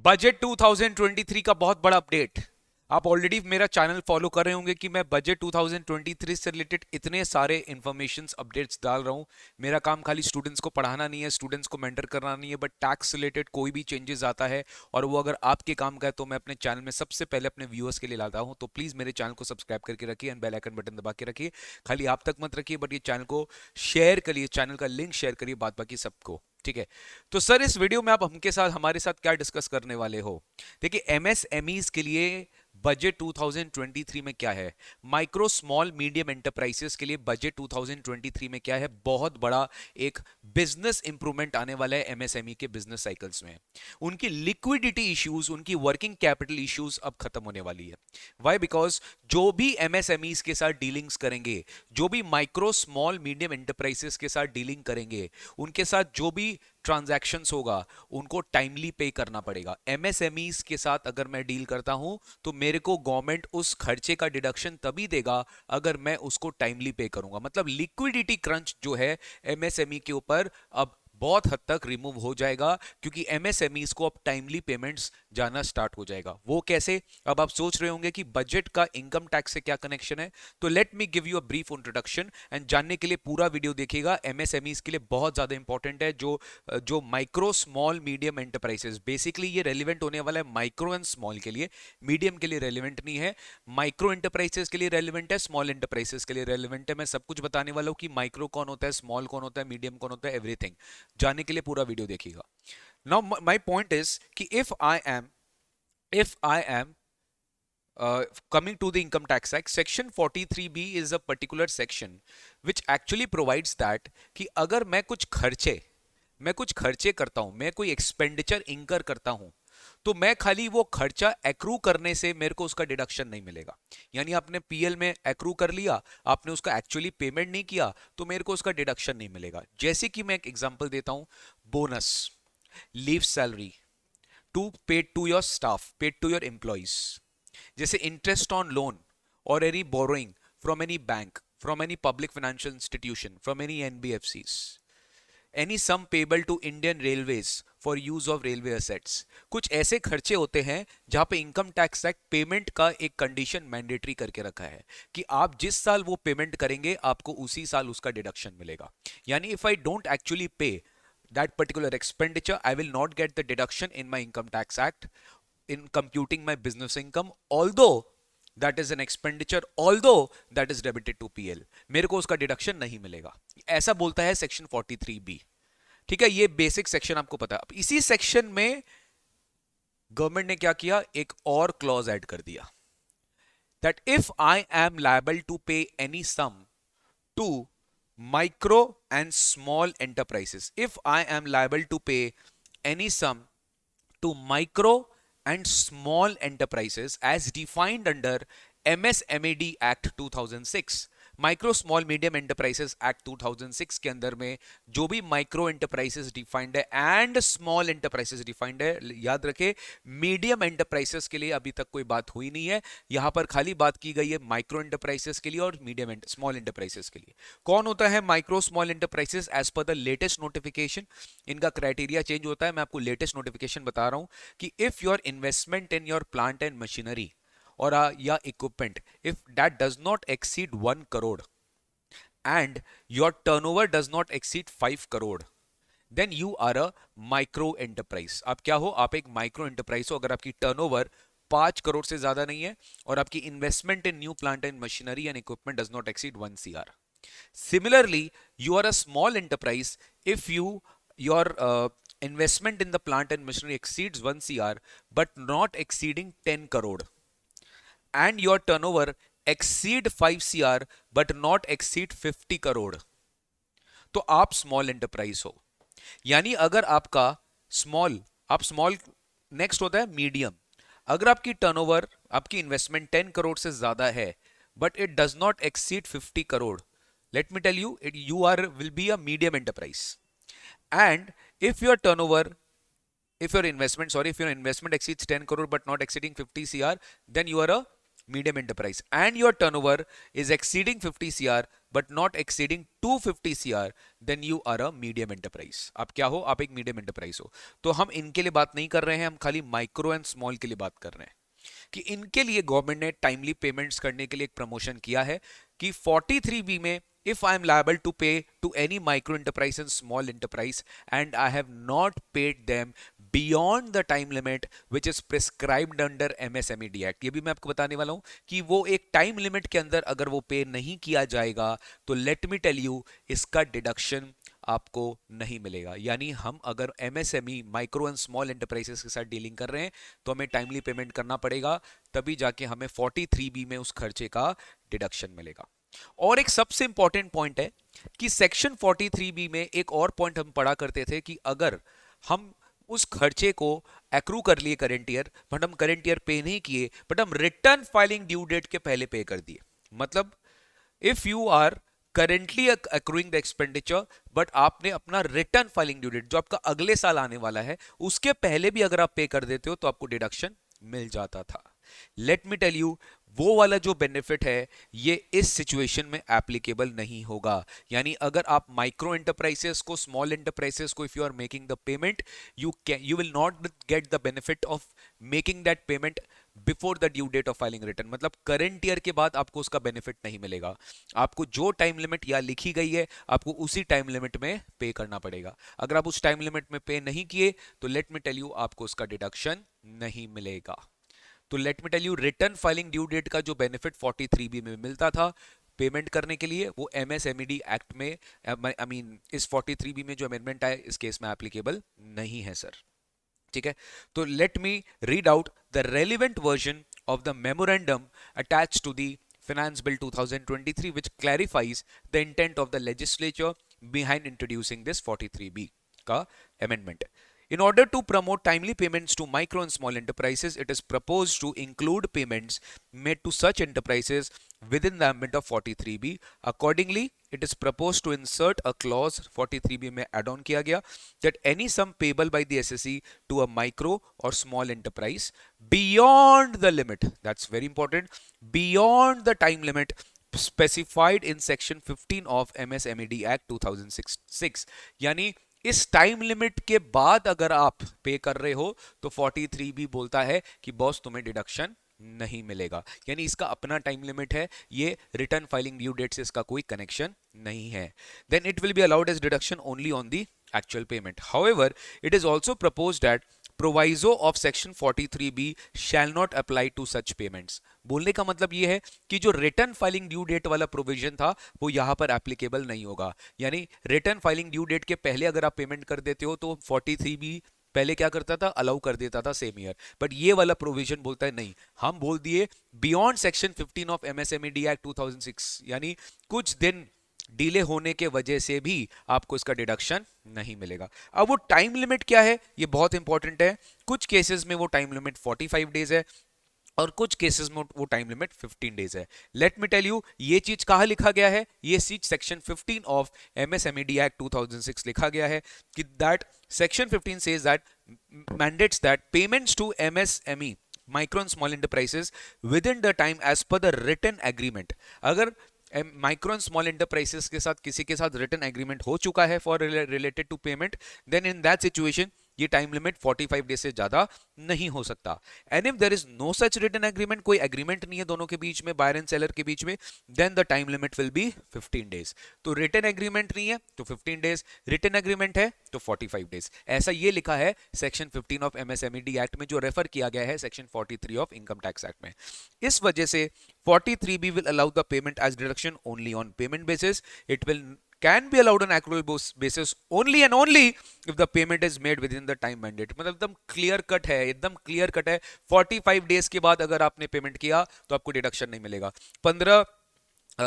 Budget 2023 का बहुत बड़ा अपडेट। आप ऑलरेडी मेरा चैनल फॉलो कर रहे होंगे कि मैं बजट 2023 से रिलेटेड इतने सारे इंफॉर्मेशंस अपडेट्स डाल रहा हूं। मेरा काम खाली स्टूडेंट्स को पढ़ाना नहीं है, स्टूडेंट्स को मेंटर करना नहीं है, बट टैक्स रिलेटेड कोई भी चेंजेस आता है और वो अगर आपके काम का है तो मैं अपने चैनल में सबसे पहले अपने व्यूअर्स के लिए लाता हूं। तो प्लीज मेरे चैनल को सब्सक्राइब करके रखिए एंड बेल आइकन बटन दबा के रखिए। खाली आप तक मत रखिए बट ये चैनल को शेयर करिए, चैनल का लिंक शेयर करिए बात बाकी सबको। ठीक है। तो सर इस वीडियो में आप हमके साथ हमारे साथ क्या डिस्कस करने वाले हो? देखिए एमएसएमईज के लिए बजट 2023 में क्या है, माइक्रो स्मॉल मीडियम एंटरप्राइजेस के लिए बजट 2023 में क्या है, बहुत बड़ा एक बिजनेस इंप्रूवमेंट आने वाला है एमएसएमई के बिजनेस साइकिल्स में। उनकी लिक्विडिटी इश्यूज, उनकी वर्किंग कैपिटल इश्यूज अब खत्म होने वाली है। वाई? बिकॉज जो भी एमएसएमईज के साथ डीलिंग्स करेंगे, जो भी माइक्रो स्मॉल मीडियम एंटरप्राइजेस के साथ डीलिंग करेंगे, उनके साथ जो भी ट्रांजैक्शंस होगा उनको टाइमली पे करना पड़ेगा। एमएसएमईज के साथ अगर मैं डील करता हूं तो मेरे को गवर्नमेंट उस खर्चे का डिडक्शन तभी देगा अगर मैं उसको टाइमली पे करूंगा। मतलब लिक्विडिटी क्रंच जो है एमएसएमई के ऊपर अब बहुत हद तक रिमूव हो जाएगा, क्योंकि एमएसएमईज को अब टाइमली पेमेंट्स जाना स्टार्ट हो जाएगा। वो कैसे? अब आप सोच रहे होंगे कि बजट का इनकम टैक्स से क्या कनेक्शन है। तो let me give you a brief introduction and जानने के लिए पूरा वीडियो देखिएगा। एमएसएमईज के लिए बहुत ज्यादा इंपॉर्टेंट है। जो जो micro small medium enterprises, basically ये रेलिवेंट होने वाला है माइक्रो एंड स्मॉल के लिए, मीडियम के लिए रेलिवेंट नहीं है। माइक्रो एंटरप्राइजेस के लिए रेलिवेंट है, स्मॉल एंटरप्राइजेस के लिए रेलिवेंट है। मैं सब कुछ बताने वाला हूं कि माइक्रो कौन होता है, स्मॉल कौन होता है, मीडियम कौन होता है, एवरीथिंग। जानने के लिए पूरा वीडियो देखिएगा। नाउ माय पॉइंट इज कि if I am coming to the income tax act, section 43B is a particular section which actually provides that कि अगर मैं कुछ खर्चे करता हूं, मैं कोई एक्सपेंडिचर इंकर करता हूं, तो मैं खाली वो खर्चा एक्रू करने से मेरे को उसका डिडक्शन नहीं मिलेगा। यानी आपने पीएल में एक्रू कर लिया, आपने उसका एक्चुअली पेमेंट नहीं किया, तो मेरे को उसका डिडक्शन नहीं मिलेगा। जैसे कि मैं एक एग्जांपल देता हूं, bonus, leave salary, to paid to your staff, paid to your employees, जैसे इंटरेस्ट ऑन लोन और any borrowing from any bank, from any public financial institution, from any NBFCs, any sum payable to Indian Railways for use of railway assets. कुछ ऐसे खर्चे होते हैं जहां पे income tax act payment का एक कंडीशन मैंडेटरी करके रखा है कि आप जिस साल वो पेमेंट करेंगे आपको उसी साल उसका डिडक्शन मिलेगा। यानी इफ आई डोंट एक्चुअली पे that particular expenditure, I will not get the deduction in my income tax act in computing my business income, although that is an expenditure, although that is debited to PL, मेरे को उसका deduction नहीं मिलेगा। ऐसा बोलता है section 43B। ठीक है, ये बेसिक सेक्शन आपको पता है। अब इसी सेक्शन में गवर्नमेंट ने क्या किया, एक और क्लॉज ऐड कर दिया, that if I am liable to pay any sum to micro and small enterprises, if I am liable to pay any sum to micro and small enterprises as defined under MSMED Act 2006, micro small medium enterprises act 2006 के अंदर में जो भी micro enterprises defined है and small enterprises defined है, याद रखे medium enterprises के लिए अभी तक कोई बात हुई नहीं है। यहां पर खाली बात की गई है माइक्रो एंटरप्राइजेस के लिए और मीडियम स्मॉल एंटरप्राइजेस के लिए। कौन होता है micro small enterprises? As per the latest notification इनका क्राइटेरिया चेंज होता है। मैं आपको लेटेस्ट नोटिफिकेशन बता रहा हूं कि if your investment in your plant and machinery or या equipment, if that does not exceed 1 crore and your turnover does not exceed 5 crore, then you are a micro enterprise। आप क्या हो? आप एक माइक्रो एंटरप्राइज हो अगर आपकी turnover 5 crore से ज्यादा नहीं है और आपकी investment in new plant and machinery and equipment does not exceed 1 CR। Similarly, you are a small enterprise if your investment in the plant and machinery exceeds 1 CR but not exceeding 10 crore and your turnover exceed 5 CR but not exceed 50 crore, तो आप small enterprise हो। यानी अगर आपका small, आप small, next होता है medium. अगर आपकी टर्नओवर, आपकी इन्वेस्टमेंट 10 करोड़ से ज्यादा है but it does not exceed 50 crore, let me tell you, it you are will be a medium enterprise. And if your turnover, if your investment exceeds 10 crore but not exceeding 50 CR, then you are a medium enterprise, and your turnover is exceeding 50 cr but not exceeding 250 cr, then you are a medium enterprise. आप क्या हो? आप एक medium enterprise हो। तो हम इनके लिए बात नहीं कर रहे हैं, हम खाली माइक्रो एंड स्मॉल के लिए बात कर रहे हैं कि इनके लिए गवर्नमेंट ने टाइमली पेमेंट्स करने के लिए एक प्रमोशन किया है कि 43B में if I am liable to pay to any micro enterprise and small enterprise and I have not paid them beyond the time limit which is prescribed under MSMED Act, ये भी मैं आपको बताने वाला हूं कि वो एक टाइम लिमिट के अंदर अगर वो पे नहीं किया जाएगा तो लेट मी टेल यू इसका डिडक्शन आपको नहीं मिलेगा। यानी हम अगर MSME micro and small enterprises के साथ डीलिंग कर रहे हैं तो हमें टाइमली पेमेंट करना पड़ेगा, तभी जाके हमें 43B में उस खर्चे का डिडक्शन मिलेगा। और एक सबसे इंपॉर्टेंट पॉइंट है कि सेक्शन 43B में एक और पॉइंट हम पढ़ा करते थे कि अगर हम उस खर्चे को एक्रू कर लिए करंट ईयर, बट हम करंट ईयर पे नहीं किए, बट हम रिटर्न फाइलिंग ड्यू डेट के पहले पे कर दिए, मतलब if you are currently accruing the expenditure but आपने अपना रिटर्न फाइलिंग ड्यू डेट जो आपका अगले साल आने वाला है उसके पहले भी अगर आप पे कर देते हो तो आपको डिडक्शन मिल जाता था। लेट मी टेल यू वो वाला जो बेनिफिट है ये इस सिचुएशन में एप्लीकेबल नहीं होगा। यानी अगर आप माइक्रो एंटरप्राइजेस को, स्मॉल एंटरप्राइजेस को, if you are making the payment, you will not get the benefit of making that payment before the due date of filing return, मतलब करंट ईयर के बाद आपको उसका बेनिफिट नहीं मिलेगा। आपको जो टाइम लिमिट या लिखी गई है आपको उसी टाइम लिमिट में पे करना पड़ेगा। अगर आप उस टाइम लिमिट में पे नहीं किए तो लेट मी टेल यू आपको उसका डिडक्शन नहीं मिलेगा। तो let me tell you return filing due date का जो बेनिफिट 43B में मिलता था पेमेंट करने के लिए वो एमएसएमईडी एक्ट में, आई मीन इस 43B में जो अमेंडमेंट आए इस केस में एप्लीकेबल नहीं है सर। ठीक है, तो let me read out the relevant version of the memorandum attached to the Finance Bill 2023 which clarifies the intent of the legislature behind introducing this 43B का amendment. In order to promote timely payments to micro and small enterprises, it is proposed to include payments made to such enterprises within the ambit of 43B. Accordingly, it is proposed to insert a clause 43B में add on किया गया that any sum payable by the SSE to a micro or small enterprise beyond the limit, that's very important, beyond the time limit specified in section 15 of MSMED Act 2006, यानी इस time limit के बाद अगर आप पे कर रहे हो तो 43B बोलता है कि बॉस तुम्हें डिडक्शन नहीं मिलेगा। यानी इसका अपना टाइम लिमिट है, ये रिटर्न फाइलिंग ड्यू डेट से इसका कोई कनेक्शन नहीं है। Then it will be allowed as deduction only on the actual payment. However it is also proposed that proviso of section 43B shall not apply to such payments. बोलने का मतलब ये है कि जो रिटर्न फाइलिंग ड्यू डेट वाला provision था वो यहां पर एप्लीकेबल नहीं होगा। यानी रिटर्न फाइलिंग ड्यू डेट के पहले अगर आप पेमेंट कर देते हो तो 43B पहले क्या करता था, अलाउ कर देता था सेम ईयर, बट ये वाला प्रोविजन बोलता है नहीं, हम बोल दिए beyond section 15 of MSMED act 2006, यानी कुछ दिन डिले होने के वजह से भी आपको इसका डिडक्शन नहीं मिलेगा। अब वो टाइम लिमिट क्या है ये बहुत इंपॉर्टेंट है। कुछ केसेस में वो टाइम लिमिट 45 डेज है और कुछ केसेस में वो टाइम लिमिट 15 डेज है। लेट मी टेल यू ये चीज कहां लिखा गया है, ये चीज सेक्शन 15 ऑफ एमएसएमईडी एक्ट 2006 लिखा गया है कि that section 15 says that mandates that payments to MSME micro and small enterprises within the time as per the written agreement. अगर माइक्रो एंड स्मॉल एंटरप्राइजेस के साथ किसी के साथ रिटन एग्रीमेंट हो चुका है for related to payment, then in that situation ये टाइम लिमिट 45 डेज से ज्यादा नहीं हो सकता। And if there is no such written agreement, कोई एग्रीमेंट नहीं है दोनों के बीच में, बायर एंड सेलर के बीच में, then the time limit will be 15 days. तो रिटन एग्रीमेंट नहीं है तो 15 डेज, रिटन एग्रीमेंट है तो 45 डेज। ऐसा ये लिखा है सेक्शन 15 ऑफ एमएसएमईडी एक्ट में, जो रेफर किया गया है section 43 of income tax act में। इस वजह से 43B will allow the payment as deduction only on payment basis. It will can be allowed on accrual basis only and only if the payment is made within the time mandate। मतलब एकदम clear cut है, एकदम clear cut है। 45 days के बाद अगर आपने payment किया तो आपको डिडक्शन नहीं मिलेगा, 15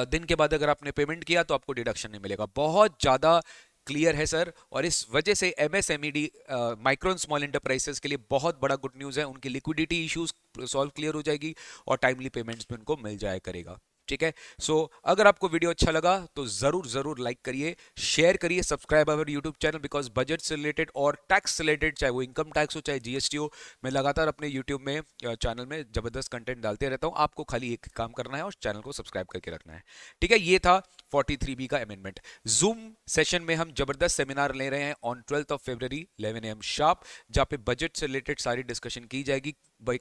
दिन के बाद अगर आपने पेमेंट किया तो आपको डिडक्शन नहीं मिलेगा। बहुत ज्यादा क्लियर है सर, और इस वजह से MSMED micro and small enterprises के लिए बहुत बड़ा गुड न्यूज है। उनकी लिक्विडिटी इश्यूज सॉल्व क्लियर हो जाएगी और टाइमली पेमेंट्स भी उनको मिल जाया करेगा। ठीक है। सो अगर आपको वीडियो अच्छा लगा तो जरूर जरूर लाइक करिए, शेयर करिए, subscribe our YouTube channel, because budget से रिलेटेड और टैक्स से रिलेटेड, चाहे वो इनकम टैक्स हो चाहे जीएसटी हो, मैं लगातार अपने यूट्यूब में चैनल में जबरदस्त कंटेंट डालते रहता हूं। आपको खाली एक काम करना है और चैनल को सब्सक्राइब करके रखना है। ठीक है, ये था 43B का अमेंडमेंट। जूम सेशन में हम जबरदस्त सेमिनार ले रहे हैं ऑन 12 फरवरी 11 AM शार्प, जहाँ पे बजट से रिलेटेड सारी डिस्कशन की जाएगी, बाई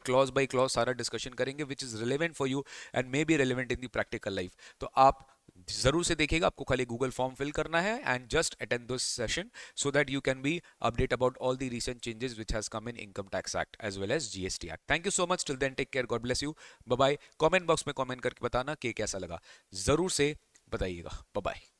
क्लॉज सारा डिस्कशन करेंगे which is relevant for you and may be relevant in the practical life. तो आप जरूर से देखिएगा, आपको खाली गूगल फॉर्म फिल करना है and just attend this session so that you can be update about all the recent changes which has come in income tax act as well as GST act. Thank you so much. Till then, take care. God bless you. Bye bye. Comment box में comment करके बताना कि कैसा लगा, जरूर से बताइएगा। Bye bye.